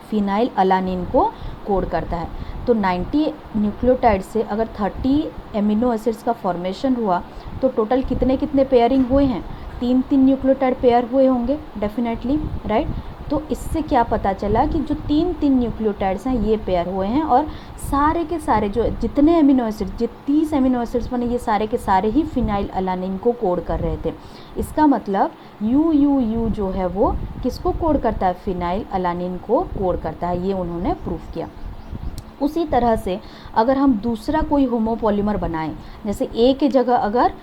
फिनाइल अलानिन को कोड करता है। तो 90 न्यूक्लियोटाइड से अगर 30 एमिनो एसिड्स का फॉर्मेशन हुआ तो टोटल कितने कितने पेयरिंग हुए हैं, 3 न्यूक्लियोटाइड पेयर हुए होंगे डेफिनेटली, राइट। तो इससे क्या पता चला कि जो 3 न्यूक्लियोटाइड्स हैं ये पेयर हुए हैं, और सारे के सारे जो जितने एमिनो एसिड, 30 एमिनो एसिड्स बने, ये सारे के सारे ही फिनाइल अलानिन को कोड कर रहे थे। इसका मतलब यू जो है वो किसको कोड करता है, फिनाइल अलानिन को कोड करता है, ये उन्होंने प्रूफ किया। उसी तरह से अगर हम दूसरा कोई होमोपॉलीमर बनाएं, जैसे ए के जगह अगर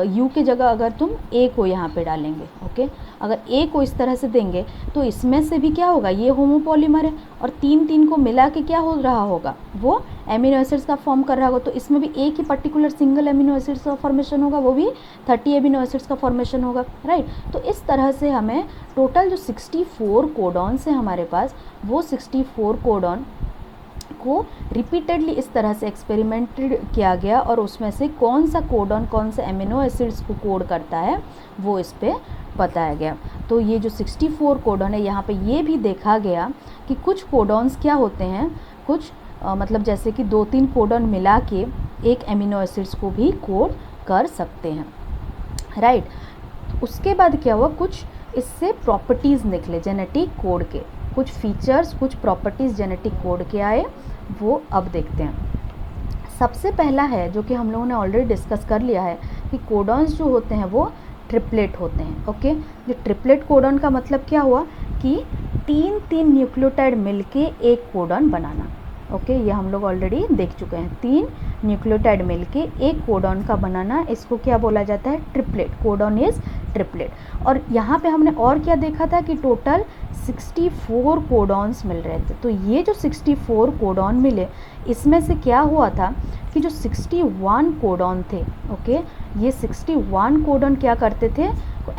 यू के जगह अगर तुम ए को यहाँ पे डालेंगे, ओके, अगर ए को इस तरह से देंगे तो इसमें से भी क्या होगा, ये होमोपॉलीमर है और 3 को मिला के क्या हो रहा होगा, वो एमिनो एसिड्स का फॉर्म कर रहा होगा। तो इसमें भी एक ही पर्टिकुलर सिंगल एमिनो एसिड्स का फॉर्मेशन होगा, वो भी 30 एमिनो एसिड्स का फॉर्मेशन होगा, राइट। तो इस तरह से हमें टोटल जो 64 कोडॉन्स हैं हमारे पास, वो 64 कोडॉन को रिपीटेडली इस तरह से एक्सपेरिमेंटेड किया गया, और उसमें से कौन सा कोडॉन कौन से एमिनो एसिड्स को कोड करता है वो इस पे बताया गया। तो ये जो 64 कोडॉन है, यहाँ पे ये भी देखा गया कि कुछ कोडॉन्स क्या होते हैं, कुछ मतलब जैसे कि 2-3 कोडॉन मिला के एक एमिनो एसिड्स को भी कोड कर सकते हैं, राइट। उसके बाद क्या हुआ, कुछ इससे प्रॉपर्टीज़ निकले जेनेटिक कोड के, कुछ फीचर्स, कुछ प्रॉपर्टीज़ जेनेटिक कोड के आए, वो अब देखते हैं। सबसे पहला है जो कि हम लोगों ने ऑलरेडी डिस्कस कर लिया है कि कोडॉन्स जो होते हैं वो ट्रिपलेट होते हैं, ओके। जो ट्रिपलेट कोडॉन का मतलब क्या हुआ कि 3 न्यूक्लियोटाइड मिलके एक कोडॉन बनाना, ओके। ये हम लोग ऑलरेडी देख चुके हैं, 3 न्यूक्लियोटाइड मिलके एक कोडॉन का बनाना, इसको क्या बोला जाता है, ट्रिपलेट। Codon is triplet. और यहाँ पे हमने और क्या देखा था कि टोटल 64 कोडॉन्स मिल रहे थे। तो ये जो 64 कोडॉन मिले, इसमें से क्या हुआ था कि जो 61 कोडॉन थे, ओके, ये 61 कोडॉन क्या करते थे,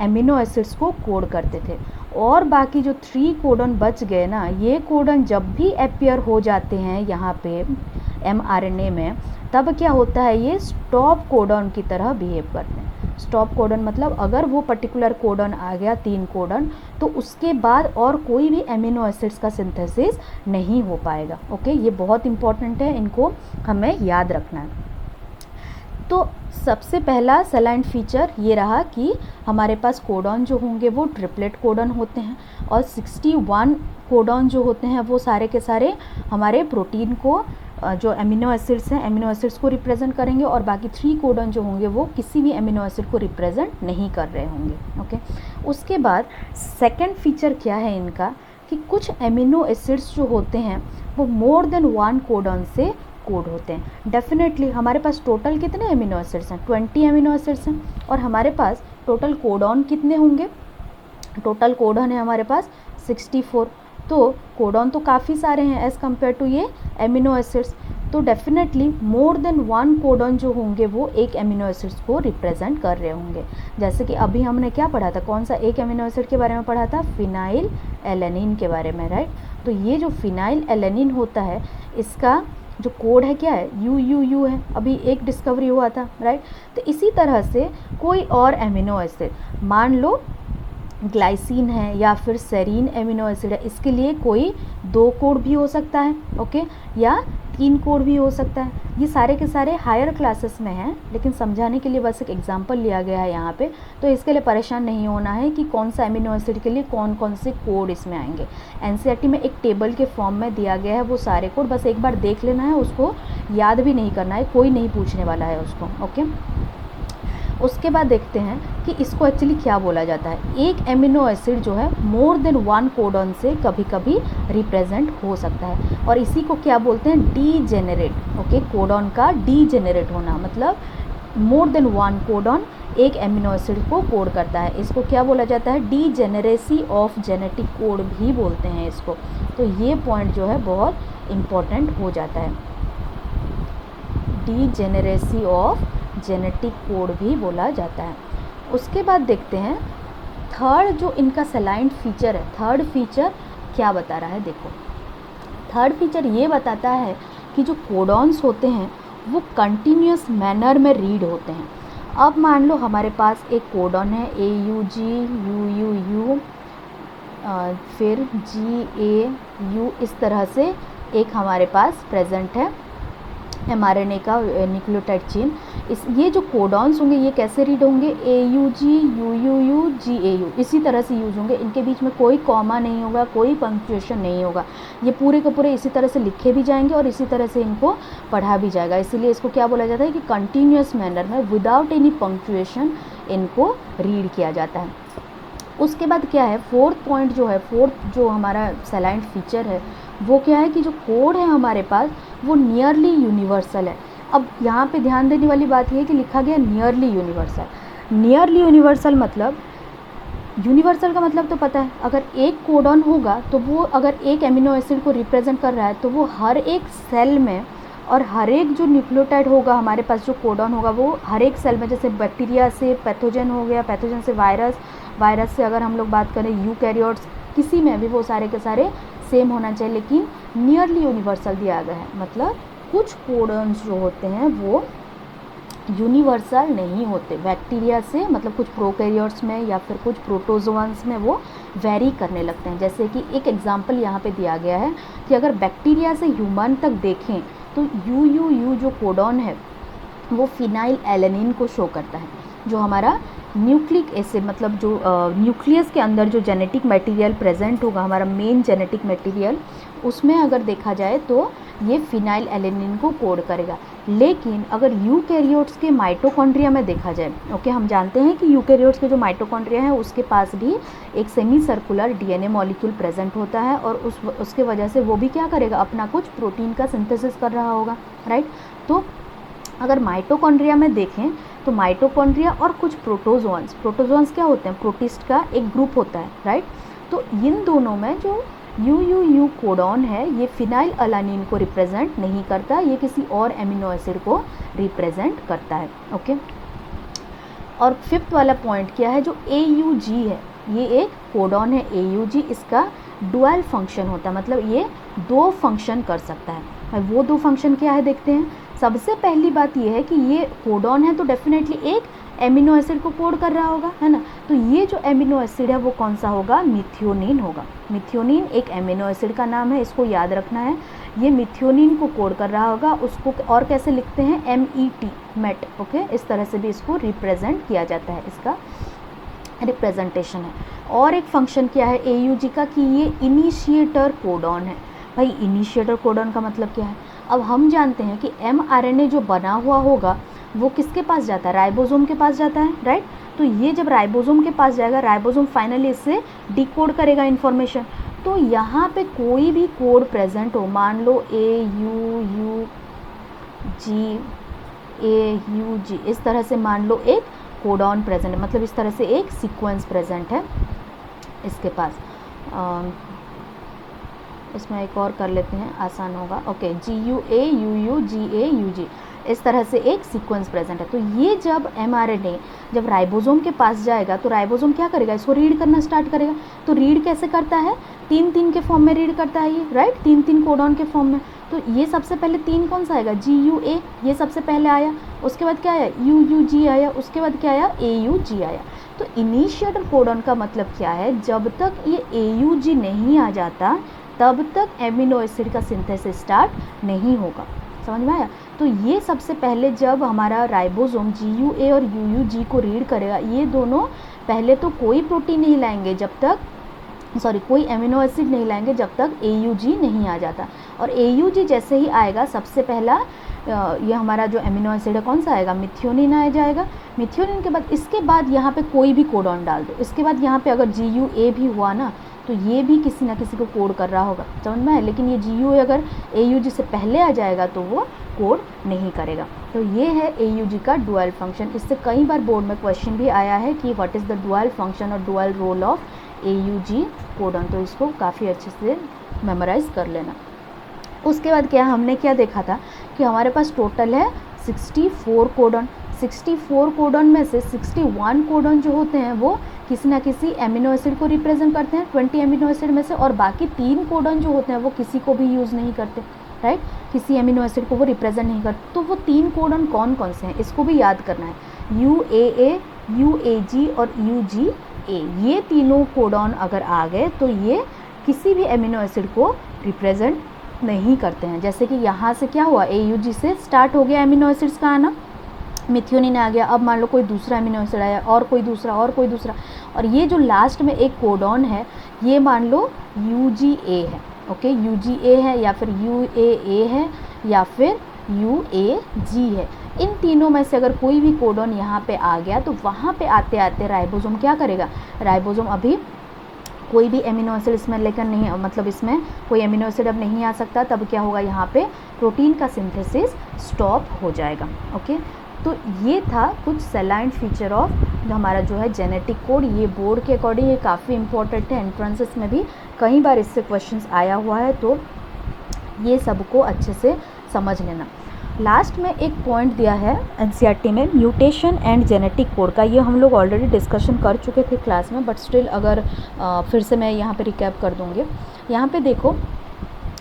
एमिनो एसिड्स को कोड करते थे। और बाकी जो 3 कोडॉन बच गए ना, ये कोडॉन जब भी अपीयर हो जाते हैं यहाँ पे mRNA में, तब क्या होता है, ये स्टॉप कोडॉन की तरह बिहेव करते हैं। स्टॉप कोडॉन मतलब अगर वो पर्टिकुलर कोडॉन आ गया, 3 कोडॉन, तो उसके बाद और कोई भी एमिनो एसिड्स का सिंथेसिस नहीं हो पाएगा, ओके। ये बहुत इंपॉर्टेंट है, इनको हमें याद रखना है। तो सबसे पहला सेलाइन फीचर ये रहा कि हमारे पास कोडॉन जो होंगे वो ट्रिपलेट कोडॉन होते हैं, और 61 कोडॉन जो होते हैं वो सारे के सारे हमारे प्रोटीन को, जो एमिनो एसिड्स हैं, एमिनो एसिड्स को रिप्रेजेंट करेंगे, और बाकी 3 कोडॉन जो होंगे वो किसी भी एमिनो एसिड को रिप्रेजेंट नहीं कर रहे होंगे, ओके। उसके बाद सेकंड फीचर क्या है इनका कि कुछ एमिनो एसिड्स जो होते हैं वो मोर देन 1 कोडॉन से कोड होते हैं। डेफिनेटली हमारे पास टोटल कितने एमिनो एसिड्स हैं, 20 एमिनो एसिड्स हैं, और हमारे पास टोटल कोडॉन कितने होंगे, टोटल कोडॉन है हमारे पास 64। तो कोडॉन तो काफ़ी सारे हैं एज़ कम्पेयर टू ये एमिनो एसिड्स। तो डेफिनेटली मोर देन 1 कोडॉन जो होंगे वो एक एमिनो एसिड्स को रिप्रेजेंट कर रहे होंगे। जैसे कि अभी हमने क्या पढ़ा था, कौन सा एक एमिनो एसिड के बारे में पढ़ा था, फिनाइल एलेनिन के बारे में, राइट। तो ये जो फिनाइल एलेनिन होता है, इसका जो कोड है क्या है, यू है, अभी एक डिस्कवरी हुआ था, राइट। तो इसी तरह से कोई और एमिनो एसिड, मान लो ग्लाइसिन है या फिर सेरीन एमिनो एसिड है, इसके लिए कोई 2 कोड भी हो सकता है, ओके, या 3 कोड भी हो सकता है। ये सारे के सारे हायर क्लासेस में हैं, लेकिन समझाने के लिए बस एक एग्जांपल लिया गया है यहाँ पे। तो इसके लिए परेशान नहीं होना है कि कौन सा एमिनो एसिड के लिए कौन कौन से कोड इसमें आएंगे। एनसीईआरटी में एक टेबल के फॉर्म में दिया गया है वो सारे कोड, बस एक बार देख लेना है, उसको याद भी नहीं करना है, कोई नहीं पूछने वाला है उसको, ओके। उसके बाद देखते हैं कि इसको एक्चुअली क्या बोला जाता है। एक एमिनो एसिड जो है मोर देन 1 कोडॉन से कभी कभी रिप्रेजेंट हो सकता है, और इसी को क्या बोलते हैं, डीजेनरेट, ओके। कोडॉन का डीजेनरेट होना मतलब मोर देन 1 कोडॉन एक एमिनो एसिड को कोड करता है, इसको क्या बोला जाता है, डीजेनरेसी ऑफ जेनेटिक कोड भी बोलते हैं इसको। तो ये पॉइंट जो है बहुत इम्पोर्टेंट हो जाता है, डीजेनरेसी ऑफ जेनेटिक कोड भी बोला जाता है। उसके बाद देखते हैं थर्ड जो इनका सेलाइन फीचर है, थर्ड फीचर क्या बता रहा है, देखो थर्ड फीचर ये बताता है कि जो कोडॉन्स होते हैं वो कंटिन्यूस मैनर में रीड होते हैं। अब मान लो हमारे पास एक कोडॉन है AUG UUU, फिर GAU, इस तरह से एक हमारे पास प्रेजेंट है mRNA का न्यूक्लियोटाइड चेन। ये जो कोडॉन्स होंगे ये कैसे रीड होंगे, AUG UUU GAU, इसी तरह से यूज होंगे, इनके बीच में कोई कॉमा नहीं होगा, कोई पंक्चुएशन नहीं होगा, ये पूरे के पूरे इसी तरह से लिखे भी जाएंगे और इसी तरह से इनको पढ़ा भी जाएगा। इसीलिए इसको क्या बोला जाता है कि कंटिन्यूस मैनर में विदाउट एनी पंक्चुएशन इनको रीड किया जाता है। उसके बाद क्या है, फोर्थ पॉइंट जो है, फोर्थ जो हमारा सेलाइन फीचर है वो क्या है कि जो कोड है हमारे पास वो नियरली यूनिवर्सल है। अब यहाँ पे ध्यान देने वाली बात ये है कि लिखा गया नियरली यूनिवर्सल। नियरली यूनिवर्सल मतलब, यूनिवर्सल का मतलब तो पता है, अगर एक कोडॉन होगा तो वो अगर एक एमिनो एसिड को रिप्रेजेंट कर रहा है तो वो हर एक सेल में और हर एक जो न्यूक्लियोटाइड होगा हमारे पास, जो कोडॉन होगा वो हर एक सेल में, जैसे बैक्टीरिया से पैथोजन हो गया, पैथोजन से वायरस, वायरस से अगर हम लोग बात करें यूकैरियोट्स, किसी में भी वो सारे के सारे सेम होना चाहिए, लेकिन नियरली यूनिवर्सल दिया गया है। मतलब कुछ कोडॉन्स जो होते हैं वो यूनिवर्सल नहीं होते। बैक्टीरिया से मतलब कुछ प्रोकैरियोट्स में या फिर कुछ प्रोटोजोअन्स में वो वेरी करने लगते हैं। जैसे कि एक एग्जांपल यहाँ पे दिया गया है कि अगर बैक्टीरिया से ह्यूमन तक देखें तो यू जो कोडॉन है वो फिनाइल एलेनिन को शो करता है। जो हमारा न्यूक्लिक एसिड मतलब जो न्यूक्लियस के अंदर जो जेनेटिक मटेरियल प्रेजेंट होगा, हमारा मेन जेनेटिक मटेरियल, उसमें अगर देखा जाए तो ये फिनाइल एलेनिन को कोड करेगा। लेकिन अगर यूकैरियोट्स के माइटोकॉन्ड्रिया में देखा जाए, ओके, हम जानते हैं कि यूकैरियोट्स के जो माइटोकॉन्ड्रिया है उसके पास भी एक semi circular DNA molecule present होता है और उसके वजह से वो भी क्या करेगा, अपना कुछ प्रोटीन का सिंथेसिस कर रहा होगा, राइट। तो अगर माइटोकॉन्ड्रिया में देखें तो माइटोकॉन्ड्रिया और कुछ प्रोटोजोअन्स क्या होते हैं, प्रोटिस्ट का एक ग्रुप होता है, राइट। तो इन दोनों में जो यू कोडॉन है ये फिनाइल अलानिन को रिप्रेजेंट नहीं करता, ये किसी और एमिनो एसिड को रिप्रेजेंट करता है, ओके। और फिफ्थ वाला पॉइंट क्या है, जो AUG है ये एक कोडॉन है AUG, इसका डुअल फंक्शन होता है, मतलब ये दो फंक्शन कर सकता है। वो दो फंक्शन क्या है देखते हैं। सबसे पहली बात ये है कि ये कोडॉन है तो डेफिनेटली एक एमिनो एसिड को कोड कर रहा होगा, है ना। तो ये जो एमिनो एसिड है वो कौन सा होगा, मिथियोनिन होगा। मिथियोनिन एक एमिनो एसिड का नाम है, इसको याद रखना है। ये मिथियोनिन को कोड कर रहा होगा, उसको और कैसे लिखते हैं, MET, मेट, ओके। इस तरह से भी इसको रिप्रेजेंट किया जाता है, इसका रिप्रेजेंटेशन है। और एक फंक्शन क्या है AUG का कि ये इनिशिएटर कोडॉन है। भाई इनिशिएटर कोडॉन का मतलब क्या है, अब हम जानते हैं कि mRNA जो बना हुआ होगा वो किसके पास जाता है, राइबोसोम के पास जाता है, राइट। तो ये जब राइबोसोम के पास जाएगा, राइबोसोम फाइनली इससे डिकोड करेगा इन्फॉर्मेशन। तो यहाँ पे कोई भी कोड प्रेजेंट हो, मान लो AUG, इस तरह से मान लो एक कोडॉन प्रेजेंट है, मतलब इस तरह से एक सीक्वेंस प्रेजेंट है इसके पास। इसमें एक और कर लेते हैं, आसान होगा, ओके, GUA, इस तरह से एक सीक्वेंस प्रेजेंट है। तो ये जब mRNA जब राइबोसोम के पास जाएगा तो राइबोसोम क्या करेगा, इसको रीड करना स्टार्ट करेगा। तो रीड कैसे करता है, 3 के फॉर्म में रीड करता है ये, राइट, 3 कोडॉन के फॉर्म में। तो ये सबसे पहले 3 कौन सा आएगा, GUA, ये सबसे पहले आया, उसके बाद क्या आया, UUG आया, उसके बाद क्या आया, AUG आया। तो इनिशिएटर कोडॉन का मतलब क्या है, जब तक ये AUG नहीं आ जाता तब तक एमिनो एसिड का सिंथेसिस स्टार्ट नहीं होगा, समझ में आया। तो ये सबसे पहले जब हमारा राइबोसोम GUA और UUG को रीड करेगा, ये दोनों पहले तो कोई प्रोटीन नहीं लाएंगे जब तक, कोई एमिनो एसिड नहीं लाएंगे जब तक AUG नहीं आ जाता। और AUG जैसे ही आएगा, सबसे पहला ये हमारा जो एमिनो एसिड है कौन सा आएगा, मिथियोनिन आ जाएगा। मिथियोनिन के बाद इसके बाद यहाँ पे कोई भी कोडॉन डाल दो, इसके बाद यहाँ पे अगर GUA भी हुआ ना तो ये भी किसी ना किसी को कोड कर रहा होगा, समझ में आया। लेकिन ये GUA अगर AUG से पहले आ जाएगा तो वो कोड नहीं करेगा। तो ये है AUG का डुअल फंक्शन। इससे कई बार बोर्ड में क्वेश्चन भी आया है कि what is the dual function और dual role of AUG codon, तो इसको काफ़ी अच्छे से मेमोराइज कर लेना। उसके बाद क्या हमने क्या देखा था कि हमारे पास टोटल है 64 कोडॉन। 64 कोडॉन में से 61 कोडॉन जो होते हैं वो किसी ना किसी एमिनो एसिड को रिप्रेजेंट करते हैं 20 एमिनो एसिड में से, और बाकी 3 कोडॉन जो होते हैं वो किसी को भी यूज़ नहीं करते, राइट, किसी एमिनो एसिड को वो रिप्रेजेंट नहीं करते। तो वो 3 कोडॉन कौन कौन से हैं, इसको भी याद करना है। UAA, UAG और UGA, ये तीनों कोडॉन अगर आ गए तो ये किसी भी एमिनो एसिड को रिप्रेजेंट नहीं करते हैं। जैसे कि यहाँ से क्या हुआ, AUG से स्टार्ट हो गया एमिनो एसिड्स का आना, मिथियोनिन आ गया, अब मान लो कोई दूसरा एमिनो एसिड आया और कोई दूसरा और कोई दूसरा, और ये जो लास्ट में एक कोडॉन है ये मान लो UGA है, ओके, UGA है या फिर UAA है या फिर UAG है। इन तीनों में से अगर कोई भी कोडॉन यहाँ पे आ गया तो वहाँ पे आते आते राइबोसोम क्या करेगा, राइबोसोम अभी कोई भी एमिनो एसिड इसमें लेकर नहीं, मतलब इसमें कोई एमिनो एसिड अब नहीं आ सकता, तब क्या होगा, यहाँ पे प्रोटीन का सिंथेसिस स्टॉप हो जाएगा, ओके। तो ये था कुछ सेलाइन फीचर ऑफ हमारा जो है जेनेटिक कोड। ये बोर्ड के अकॉर्डिंग ये काफ़ी इंपॉर्टेंट है, एंट्रेंसेस में भी कई बार इससे क्वेश्चंस आया हुआ है, तो ये सबको अच्छे से समझ लेना। लास्ट में एक पॉइंट दिया है NCERT में, म्यूटेशन एंड जेनेटिक कोड का। ये हम लोग ऑलरेडी डिस्कशन कर चुके थे क्लास में, बट स्टिल अगर फिर से मैं यहाँ पे रिकैप कर दूँगी। यहाँ पे देखो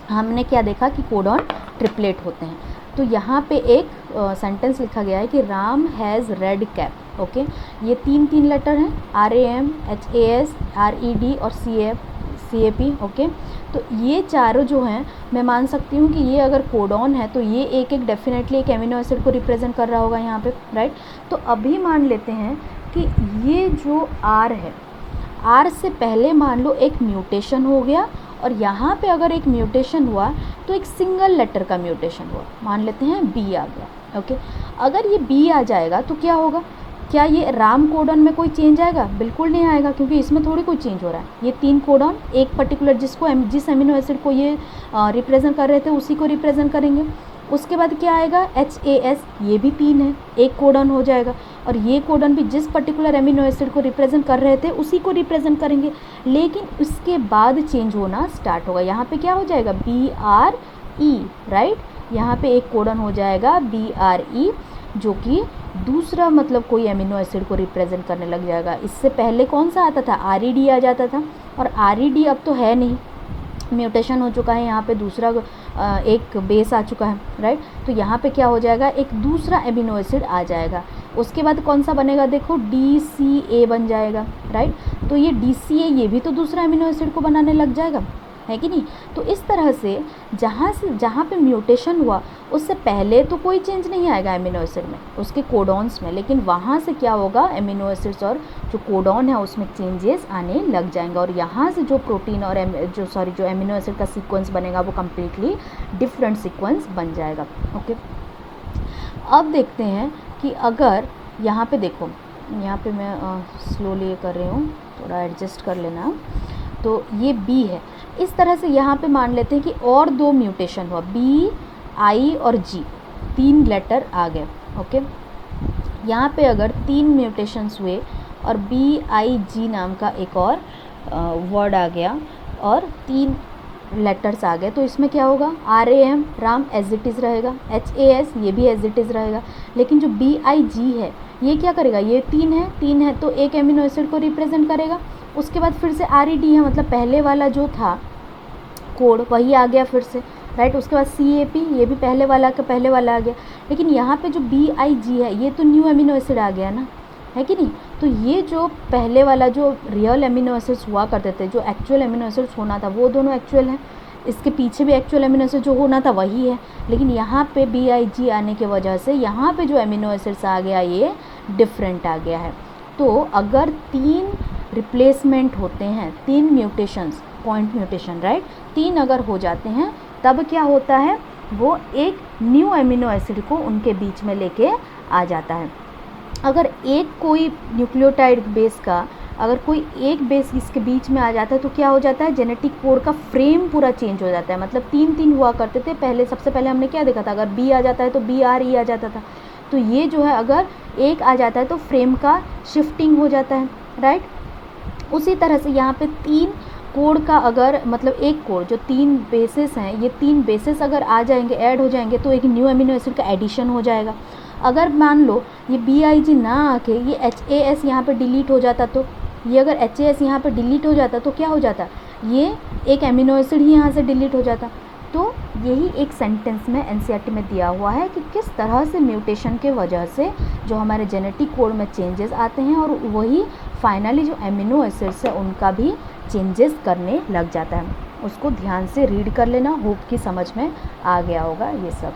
हमने क्या देखा कि कोडॉन ट्रिपलेट होते हैं। तो यहाँ पे एक सेंटेंस लिखा गया है कि Ram has red cap. Okay, ये तीन लेटर हैं, RAM, HAS, RED और CAP। ओके, तो ये चारों जो हैं, मैं मान सकती हूँ कि ये अगर कोडॉन है तो ये एक डेफिनेटली एक एमिनो एसिड को रिप्रेजेंट कर रहा होगा यहाँ पे, राइट। तो अभी मान लेते हैं कि ये जो R है, R से पहले मान लो एक म्यूटेशन हो गया, और यहाँ पे अगर एक म्यूटेशन हुआ तो एक सिंगल लेटर का म्यूटेशन हुआ, मान लेते हैं B आ गया। ओके, अगर ये B आ जाएगा तो क्या होगा, क्या ये राम कोडॉन में कोई चेंज आएगा? बिल्कुल नहीं आएगा, क्योंकि इसमें थोड़ी कोई चेंज हो रहा है। ये 3 कोडॉन एक पर्टिकुलर जिस एमिनो एसिड को ये रिप्रेजेंट कर रहे थे उसी को रिप्रेजेंट करेंगे। उसके बाद क्या आएगा, HAS, ये भी 3 है, एक कोडॉन हो जाएगा, और ये कोडॉन भी जिस पर्टिकुलर एमिनो एसिड को रिप्रेजेंट कर रहे थे उसी को रिप्रेजेंट करेंगे। लेकिन उसके बाद चेंज होना स्टार्ट होगा, यहाँ पे क्या हो जाएगा, BRE, राइट। यहाँ पे एक कोडॉन हो जाएगा BRE, जो कि दूसरा मतलब कोई एमिनो एसिड को रिप्रेजेंट करने लग जाएगा। इससे पहले कौन सा आता था, RED आ जाता था, और RED अब तो है नहीं, म्यूटेशन हो चुका है, यहाँ पे दूसरा एक बेस आ चुका है, राइट। तो यहाँ पे क्या हो जाएगा, एक दूसरा एमिनो एसिड आ जाएगा। उसके बाद कौन सा बनेगा, देखो DCA बन जाएगा, राइट। तो ये DCA ये भी तो दूसरा एमिनो एसिड को बनाने लग जाएगा, है कि नहीं। तो इस तरह से जहाँ पे म्यूटेशन हुआ उससे पहले तो कोई चेंज नहीं आएगा एमिनो एसिड में, उसके कोडॉन्स में, लेकिन वहाँ से क्या होगा, एमिनो एसिड्स और जो कोडॉन है उसमें चेंजेस आने लग जाएंगे, और यहाँ से जो प्रोटीन और जो एमिनो एसिड का सीक्वेंस बनेगा वो कम्प्लीटली डिफरेंट सीक्वेंस बन जाएगा। ओके, अब देखते हैं कि अगर यहाँ पे देखो, यहाँ पे मैं स्लोली कर रही हूँ, थोड़ा एडजस्ट कर लेना। तो ये B है, इस तरह से यहाँ पे मान लेते हैं कि और 2 म्यूटेशन हुआ, B, I और G, 3 लेटर आ गए। ओके, यहाँ पे अगर 3 म्यूटेशंस हुए और BIG नाम का एक और वर्ड आ गया और 3 लेटर्स आ गए, तो इसमें क्या होगा, RAM, Ram as it is रहेगा, HAS ये भी एज इट इज़ रहेगा। लेकिन जो BIG है ये क्या करेगा, ये 3 है तो एक एमिनो एसिड को रिप्रेजेंट करेगा। उसके बाद फिर से RED है, मतलब पहले वाला जो था कोड वही आ गया फिर से, राइट। उसके बाद CAP ये भी पहले वाला आ गया। लेकिन यहाँ पे जो BIG है ये तो न्यू एमिनो एसिड आ गया ना, है कि नहीं। तो ये जो पहले वाला जो रियल एमिनो एसिड्स हुआ करते थे, जो एक्चुअल एमिनो एसिड्स होना था वो दोनों एक्चुअल हैं, इसके पीछे भी एक्चुअल एमिनो एसिड जो होना था वही है। लेकिन यहाँ पे BIG आने की वजह से यहाँ पे जो एमिनो एसिड्स आ गया ये डिफरेंट आ गया है। तो अगर 3 रिप्लेसमेंट होते हैं, 3 म्यूटेशंस, पॉइंट म्यूटेशन, राइट, 3 अगर हो जाते हैं तब क्या होता है, वो एक न्यू एमिनो एसिड को उनके बीच में लेके आ जाता है। अगर एक कोई न्यूक्लियोटाइड बेस का अगर कोई एक बेस इसके बीच में आ जाता है तो क्या हो जाता है, जेनेटिक कोड का फ्रेम पूरा चेंज हो जाता है। मतलब 3 हुआ करते थे पहले, सबसे पहले हमने क्या देखा था, अगर B आ जाता है तो BRE आ जाता था। तो ये जो है अगर एक आ जाता है तो फ्रेम का शिफ्टिंग हो जाता है, राइट। उसी तरह से यहाँ पे 3 कोड का अगर मतलब एक कोड जो 3 बेसिस हैं, ये 3 बेसिस अगर आ जाएंगे, ऐड हो जाएंगे, तो एक न्यू एमिनो एसिड का एडिशन हो जाएगा। अगर मान लो ये BIG ना आके ये HAS यहाँ पे डिलीट हो जाता, तो ये अगर HAS यहाँ पे डिलीट हो जाता तो क्या हो जाता, ये एक एमिनो एसिड ही यहाँ से डिलीट हो जाता। तो यही एक सेंटेंस में NCERT में दिया हुआ है कि किस तरह से म्यूटेशन के वजह से जो हमारे जेनेटिक कोड में चेंजेस आते हैं और वही फाइनली जो एमिनो एसिड्स है उनका भी चेंजेस करने लग जाता है। उसको ध्यान से रीड कर लेना, होप कि समझ में आ गया होगा ये सब।